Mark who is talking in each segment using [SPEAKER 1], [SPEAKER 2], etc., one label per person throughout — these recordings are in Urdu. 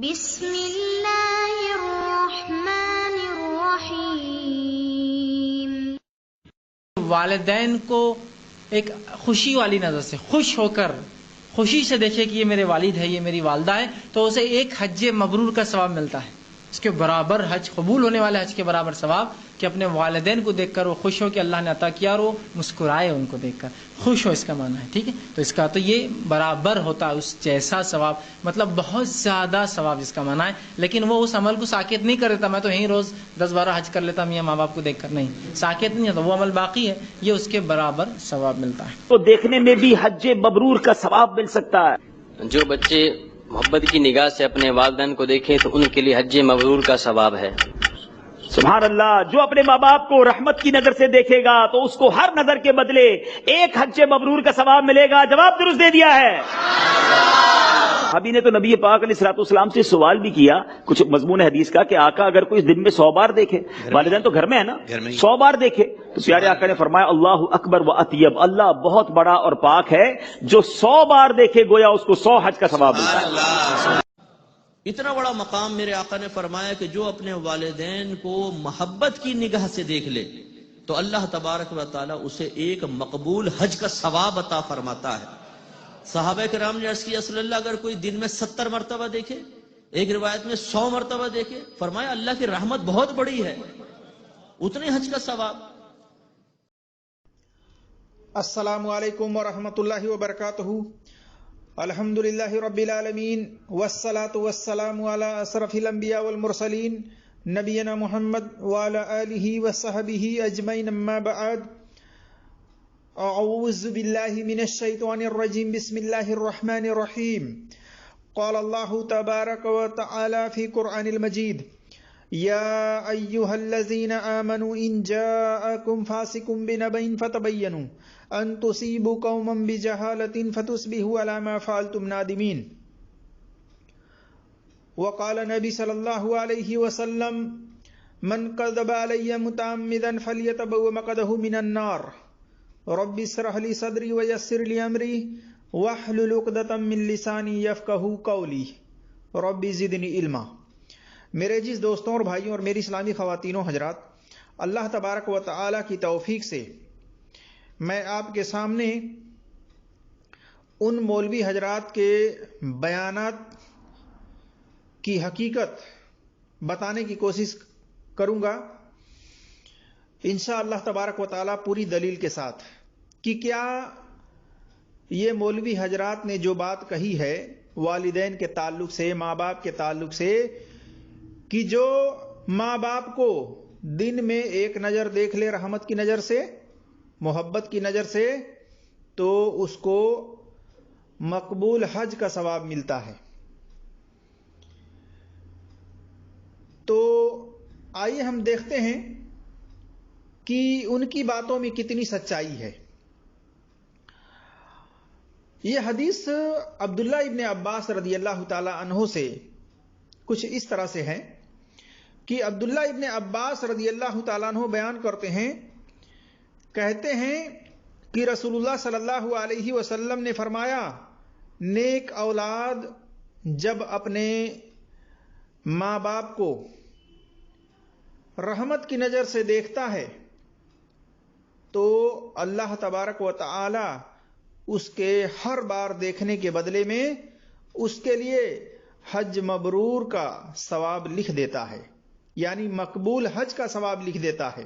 [SPEAKER 1] بسم اللہ الرحمن الرحیم۔
[SPEAKER 2] والدین کو ایک خوشی والی نظر سے خوش ہو کر خوشی سے دیکھے کہ یہ میرے والد ہے، یہ میری والدہ ہے، تو اسے ایک حج مبرور کا ثواب ملتا ہے۔ اس کے برابر حج، قبول ہونے والے حج کے برابر ثواب کہ اپنے والدین کو دیکھ کر وہ خوش ہو کہ اللہ نے عطا کیا، اور وہ مسکرائے ان کو دیکھ کر، خوش ہو، اس کا معنی ہے، ٹھیک ہے۔ تو اس کا تو یہ برابر ہوتا ہے اس جیسا ثواب، مطلب بہت زیادہ ثواب اس کا معنی ہے۔ لیکن وہ اس عمل کو ساکت نہیں کر دیتا، میں تو یہیں روز 10-12 حج کر لیتا میاں ماں باپ کو دیکھ کر، نہیں، ساکت نہیں ہوتا، وہ عمل باقی ہے، یہ اس کے برابر ثواب ملتا ہے۔
[SPEAKER 3] تو دیکھنے میں بھی حج مبرور کا ثواب مل سکتا ہے۔
[SPEAKER 4] جو بچے محبت کی نگاہ سے اپنے والدین کو دیکھیں تو ان کے لیے حج مبرور کا ثواب ہے۔
[SPEAKER 3] سبحان اللہ، جو اپنے ماں باپ کو رحمت کی نظر سے دیکھے گا تو اس کو ہر نظر کے بدلے ایک حج مبرور کا ثواب ملے گا۔ جواب درست دے دیا ہے۔ ابھی نے تو نبی پاک علیہ الصلوۃ والسلام سے سوال بھی کیا کچھ مضمون حدیث کا کہ آقا اگر کوئی دن میں 100 بار دیکھے، والدین تو گھر میں ہے نا، 100 بار دیکھے تو پیارے آقا نے فرمایا اللہ اکبر و اطیب، اللہ بہت بڑا اور پاک ہے، جو 100 بار دیکھے گویا اس کو 100 حج کا ثواب ملتا ہے۔
[SPEAKER 5] اتنا بڑا مقام میرے آقا نے فرمایا کہ جو اپنے والدین کو محبت کی نگاہ سے دیکھ لے تو اللہ تبارک و تعالی اسے ایک مقبول حج کا ثواب عطا فرماتا ہے۔ صحابہ کرام نے عرض کیا رسول اللہ اگر کوئی دن میں 70 مرتبہ دیکھے، ایک روایت میں 100 مرتبہ دیکھے، فرمایا اللہ کی رحمت بہت بڑی ہے، اتنے حج کا ثواب۔
[SPEAKER 6] السلام علیکم ورحمۃ اللہ وبرکاتہ۔ الحمدللہ رب العالمین والصلاة والسلام علی اشرف الانبیاء والمرسلین نبینا محمد وعلی آلہ وصحبہ اجمعین، اما بعد، اعوذ باللہ من الشیطان الرجیم، بسم اللہ الرحمن الرحیم۔ قال اللہ تبارک وتعالی فی قرآن المجید، یا ایہا الذین آمنوا ان جاءکم فاسق بنبأ فتبینوا ان تصیبوا قوما بجہالۃ فتصبحوا علی ما فعلتم نادمین۔ وقال نبی صلی اللہ علیہ وسلم، من کذب علی متعمدا فلیتبوأ مقعدہ من النار۔ رب اشرح لی صدری ویسر لی امری واحلل عقدۃ من لسانی یفقہوا قولی رب زدنی علما۔ میرے عزیز دوستوں اور بھائیوں اور میری اسلامی خواتین و حضرات، اللہ تبارک و تعالی کی توفیق سے میں آپ کے سامنے ان مولوی حضرات کے بیانات کی حقیقت بتانے کی کوشش کروں گا انشاءاللہ تبارک و تعالی پوری دلیل کے ساتھ، کہ کیا یہ مولوی حضرات نے جو بات کہی ہے والدین کے تعلق سے، ماں باپ کے تعلق سے، کہ جو ماں باپ کو دن میں ایک نظر دیکھ لے رحمت کی نظر سے، محبت کی نظر سے، تو اس کو مقبول حج کا ثواب ملتا ہے۔ تو آئیے ہم دیکھتے ہیں کہ ان کی باتوں میں کتنی سچائی ہے۔ یہ حدیث عبداللہ ابن عباس رضی اللہ تعالی عنہ سے کچھ اس طرح سے ہے کہ عبداللہ ابن عباس رضی اللہ تعالیٰ عنہ بیان کرتے ہیں، کہتے ہیں کہ رسول اللہ صلی اللہ علیہ وسلم نے فرمایا، نیک اولاد جب اپنے ماں باپ کو رحمت کی نظر سے دیکھتا ہے تو اللہ تبارک و تعالی اس کے ہر بار دیکھنے کے بدلے میں اس کے لیے حج مبرور کا ثواب لکھ دیتا ہے، یعنی مقبول حج کا ثواب لکھ دیتا ہے۔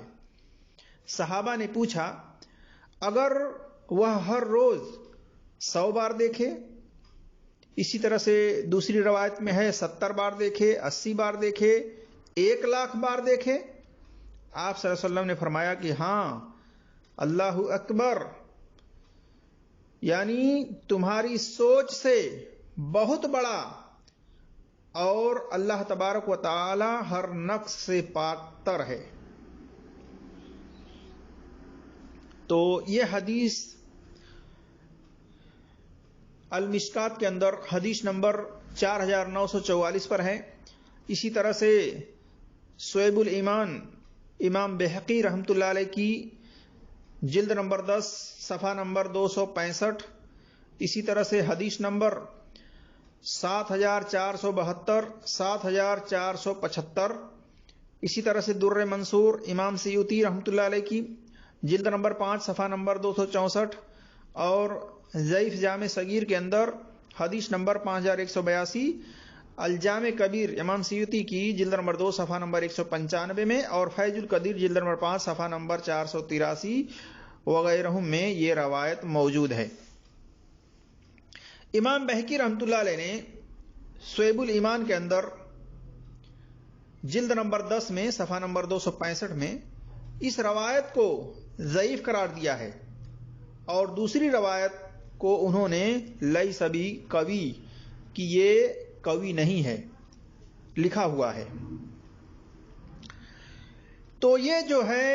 [SPEAKER 6] صحابہ نے پوچھا، اگر وہ ہر روز 100 بار دیکھے، اسی طرح سے دوسری روایت میں ہے 70 بار دیکھے، 80 بار دیکھے، 1,00,000 بار دیکھے؟ آپ صلی اللہ علیہ وسلم نے فرمایا کہ ہاں، اللہ اکبر، یعنی تمہاری سوچ سے بہت بڑا اور اللہ تبارک و تعالی ہر نقص سے پاک تر ہے۔ تو یہ حدیث المشکات کے اندر حدیث نمبر 4944 پر ہے۔ اسی طرح سے شعیب الایمان امام بہقی رحمۃ اللہ علیہ کی جلد نمبر 10 صفحہ نمبر 265، اسی طرح سے حدیث نمبر 7472, 7475. اسی طرح سے در منصور امام سیوطی رحمۃ اللہ علیہ کی جلد نمبر 5 صفحہ نمبر 264، اور ضعیف جامع صغیر کے اندر حدیث نمبر 5182، الجامع کبیر امام سیوطی کی جلد نمبر 2 صفحہ نمبر 195 میں، اور فیض القدیر جلد نمبر 5 صفحہ نمبر 483 وغیرہ میں یہ روایت موجود ہے۔ امام بہقی رحمۃ اللہ علیہ نے شعب الایمان کے اندر جلد نمبر 10 میں صفحہ نمبر 265 میں اس روایت کو ضعیف قرار دیا ہے، اور دوسری روایت کو انہوں نے لیس بی قوی کہ یہ قوی نہیں ہے لکھا ہوا ہے۔ تو یہ جو ہے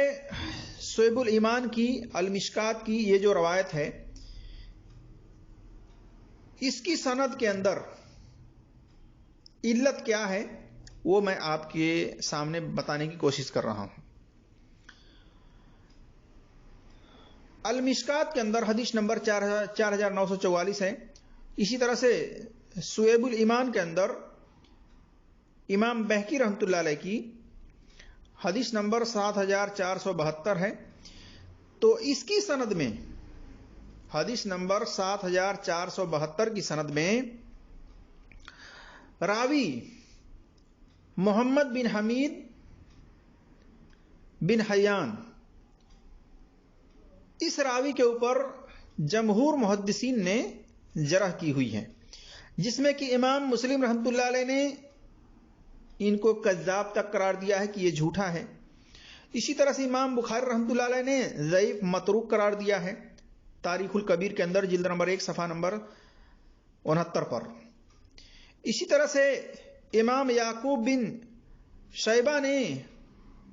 [SPEAKER 6] شعب الایمان کی المشکات کی یہ جو روایت ہے، اس کی سند کے اندر علت کیا ہے وہ میں آپ کے سامنے بتانے کی کوشش کر رہا ہوں۔ المشکات کے اندر حدیث نمبر 4944 ہے۔ اسی طرح سے شعب الایمان کے اندر امام بہقی رحمۃ اللہ علیہ کی حدیث نمبر 7472 ہے۔ تو اس کی سند میں حدیث نمبر 7472 کی سند میں راوی محمد بن حمید بن حیان، اس راوی کے اوپر جمہور محدثین نے جرح کی ہوئی ہے، جس میں کہ امام مسلم رحمۃ اللہ علیہ نے ان کو کذاب تک قرار دیا ہے کہ یہ جھوٹا ہے۔ اسی طرح سے امام بخاری رحمۃ اللہ علیہ نے ضعیف متروک قرار دیا ہے تاریخ الکبیر کے اندر جلد نمبر 1 صفحہ نمبر 69 پر۔ اسی طرح سے امام یعقوب بن شیبہ نے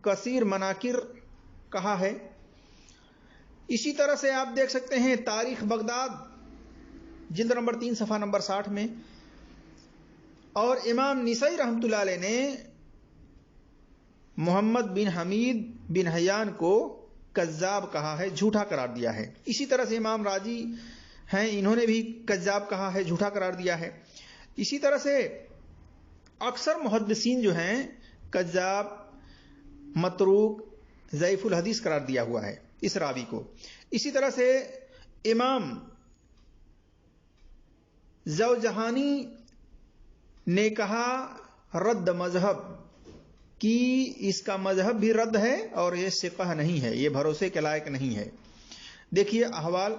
[SPEAKER 6] کثیر مناکر کہا ہے۔ اسی طرح سے آپ دیکھ سکتے ہیں تاریخ بغداد جلد نمبر 3 صفحہ نمبر 60 میں، اور امام نسائی رحمۃ اللہ علیہ نے محمد بن حمید بن حیان کو کذاب کہا ہے، جھوٹا قرار دیا ہے۔ اسی طرح سے امام راضی ہیں، انہوں نے بھی کذاب کہا ہے، جھوٹا قرار دیا ہے۔ اسی طرح سے اکثر محدثین جو ہیں کذاب، متروک، ضعیف الحدیث قرار دیا ہوا ہے اس راوی کو۔ اسی طرح سے امام زوجہانی نے کہا رد مذہب کہ اس کا مذہب بھی رد ہے اور یہ ثقہ نہیں ہے، یہ بھروسے کے لائق نہیں ہے۔ دیکھیے احوال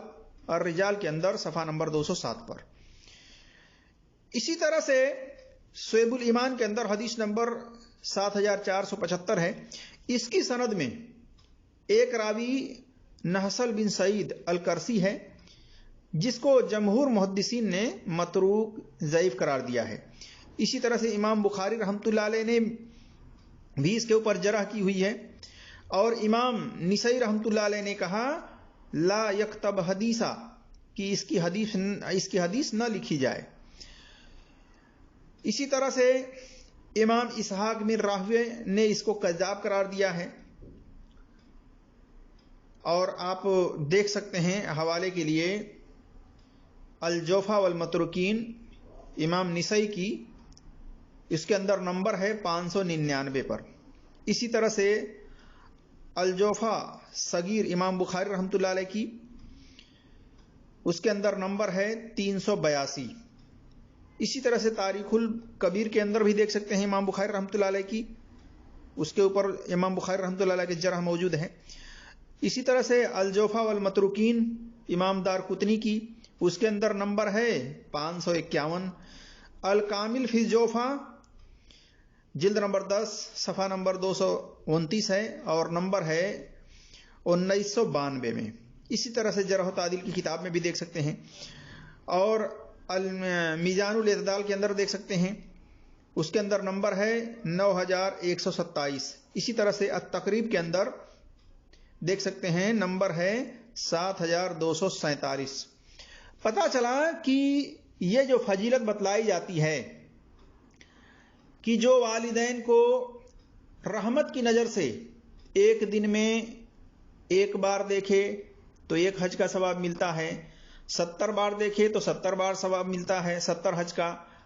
[SPEAKER 6] الرجال کے اندر صفحہ نمبر 207 پر۔ اسی طرح سے شعب الایمان کے اندر حدیث نمبر 7475 ہے۔ اس کی سند میں ایک راوی نحسل بن سعید الکرسی ہے، جس کو جمہور محدثین نے متروک، ضعیف قرار دیا ہے۔ اسی طرح سے امام بخاری رحمۃ اللہ علیہ نے بھی اس کے اوپر جرح کی ہوئی ہے، اور امام نسائی رحمۃ اللہ علیہ نے کہا لا یکتب حدیثا کہ اس کی حدیث نہ لکھی جائے۔ اسی طرح سے امام اسحاق بن راہوے نے اس کو کذاب قرار دیا ہے، اور آپ دیکھ سکتے ہیں حوالے کے لیے الجوفا والمتروکین امام نسائی کی، اس کے اندر نمبر ہے 599 پر۔ اسی طرح سے الجوفا صغیر امام بخاری رحمۃ اللہ علیہ کی، اس کے اندر نمبر ہے 382۔ اسی طرح سے تاریخ الکبیر کے اندر بھی دیکھ سکتے ہیں امام بخاری رحمۃ اللہ علیہ کی، اس کے اوپر امام بخاری رحمۃ اللہ علیہ کے جرح موجود ہے۔ اسی طرح سے الجوفا والمتروکین امام دارقطنی کی، اس کے اندر نمبر ہے 551۔ الکامل فی الجوفا جلد نمبر 10 صفحہ نمبر 229 ہے، اور نمبر ہے 1992 میں۔ اسی طرح سے جرح و تعدیل کی کتاب میں بھی دیکھ سکتے ہیں، اور میزان الاعتدال کے اندر دیکھ سکتے ہیں، اس کے اندر نمبر ہے 9127۔ اسی طرح سے التقریب کے اندر دیکھ سکتے ہیں نمبر ہے 7247۔ پتہ چلا کہ یہ جو فضیلت بتلائی جاتی ہے کہ جو والدین کو رحمت کی نظر سے ایک دن میں ایک بار دیکھے تو 1 حج کا ثواب ملتا ہے، 70 بار دیکھے تو 70 بار ثواب ملتا ہے 70 حج کا،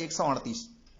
[SPEAKER 6] 138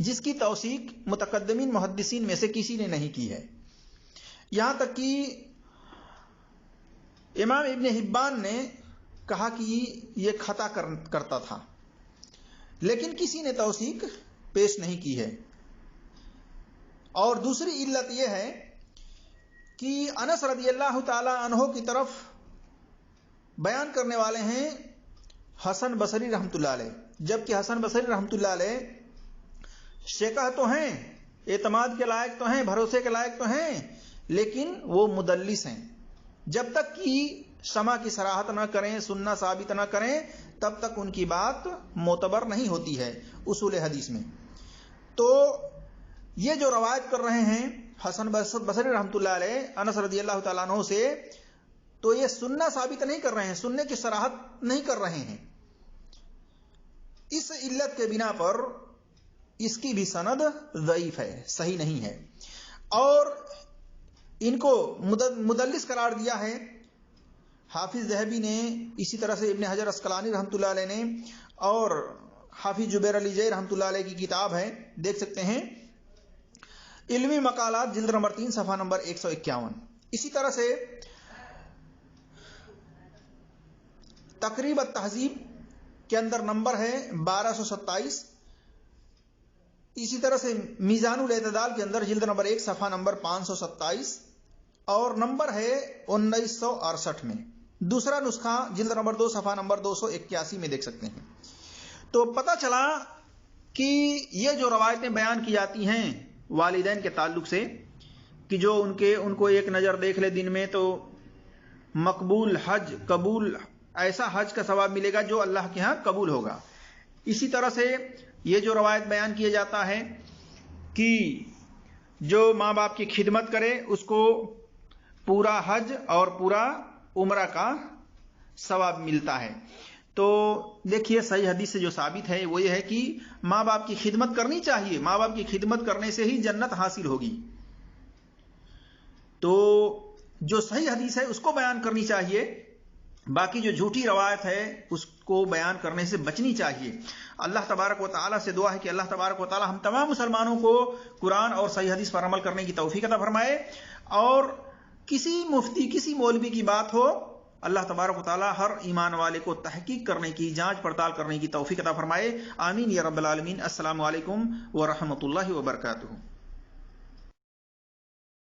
[SPEAKER 6] جس کی توثیق متقدمین محدثین میں سے کسی نے نہیں کی ہے. یہاں تک کہ امام ابن حبان نے کہا کہ یہ خطا کرتا تھا، لیکن کسی نے توثیق پیش نہیں کی ہے. اور دوسری علت یہ ہے کہ انس رضی اللہ تعالی عنہ کی طرف بیان کرنے والے ہیں حسن بصری رحمۃ اللہ علیہ، جبکہ حسن بصری رحمۃ اللہ علیہ شیخ تو ہیں، اعتماد کے لائق تو ہیں، بھروسے کے لائق تو ہیں، لیکن وہ مدلس ہیں. جب تک کہ سما کی صراحت نہ کریں، سننا ثابت نہ کریں، تب تک ان کی بات معتبر نہیں ہوتی ہے اصول حدیث میں. تو یہ جو روایت کر رہے ہیں حسن بصری رحمۃ اللہ علیہ انس رضی اللہ تعالیٰ عنہ سے، تو یہ سننا ثابت نہیں کر رہے ہیں، سننے کی صراحت نہیں کر رہے ہیں. اس علت کے بنا پر اس کی بھی سند ضعیف ہے، صحیح نہیں ہے. اور ان کو مدلس قرار دیا ہے حافظ ذہبی نے، اسی طرح سے ابن حجر اسقلانی رحمۃ اللہ علیہ نے، اور حافظ جبیر علی جئی رحمۃ اللہ علیہ کی کتاب ہے، دیکھ سکتے ہیں علمی مقالات جلد نمبر 3 صفحہ نمبر 151. اسی طرح سے تقریب التہذیب کے اندر نمبر ہے 1227. اسی طرح سے میزان الاعتدال کے اندر جلد نمبر 1 صفحہ نمبر 527 اور نمبر ہے 1968 میں. دوسرا نسخہ جلد نمبر 2 صفحہ نمبر 281 میں دیکھ سکتے ہیں. تو پتہ چلا کہ یہ جو روایتیں بیان کی جاتی ہیں والدین کے تعلق سے کہ جو ان کو ایک نظر دیکھ لے دن میں تو مقبول حج، قبول ایسا حج کا ثواب ملے گا جو اللہ کے ہاں قبول ہوگا. اسی طرح سے یہ جو روایت بیان کیا جاتا ہے کہ جو ماں باپ کی خدمت کرے اس کو پورا حج اور پورا عمرہ کا ثواب ملتا ہے. تو دیکھیے صحیح حدیث سے جو ثابت ہے وہ یہ ہے کہ ماں باپ کی خدمت کرنی چاہیے، ماں باپ کی خدمت کرنے سے ہی جنت حاصل ہوگی. تو جو صحیح حدیث ہے اس کو بیان کرنی چاہیے، باقی جو جھوٹی روایت ہے اس کو بیان کرنے سے بچنی چاہیے. اللہ تبارک و تعالیٰ سے دعا ہے کہ اللہ تبارک و تعالیٰ ہم تمام مسلمانوں کو قرآن اور صحیح حدیث پر عمل کرنے کی توفیق عطا فرمائے. اور کسی مفتی، کسی مولوی کی بات ہو، اللہ تبارک و تعالیٰ ہر ایمان والے کو تحقیق کرنے کی، جانچ پڑتال کرنے کی توفیق عطا فرمائے. آمین یا رب العالمین. السلام علیکم ورحمۃ اللہ وبرکاتہ.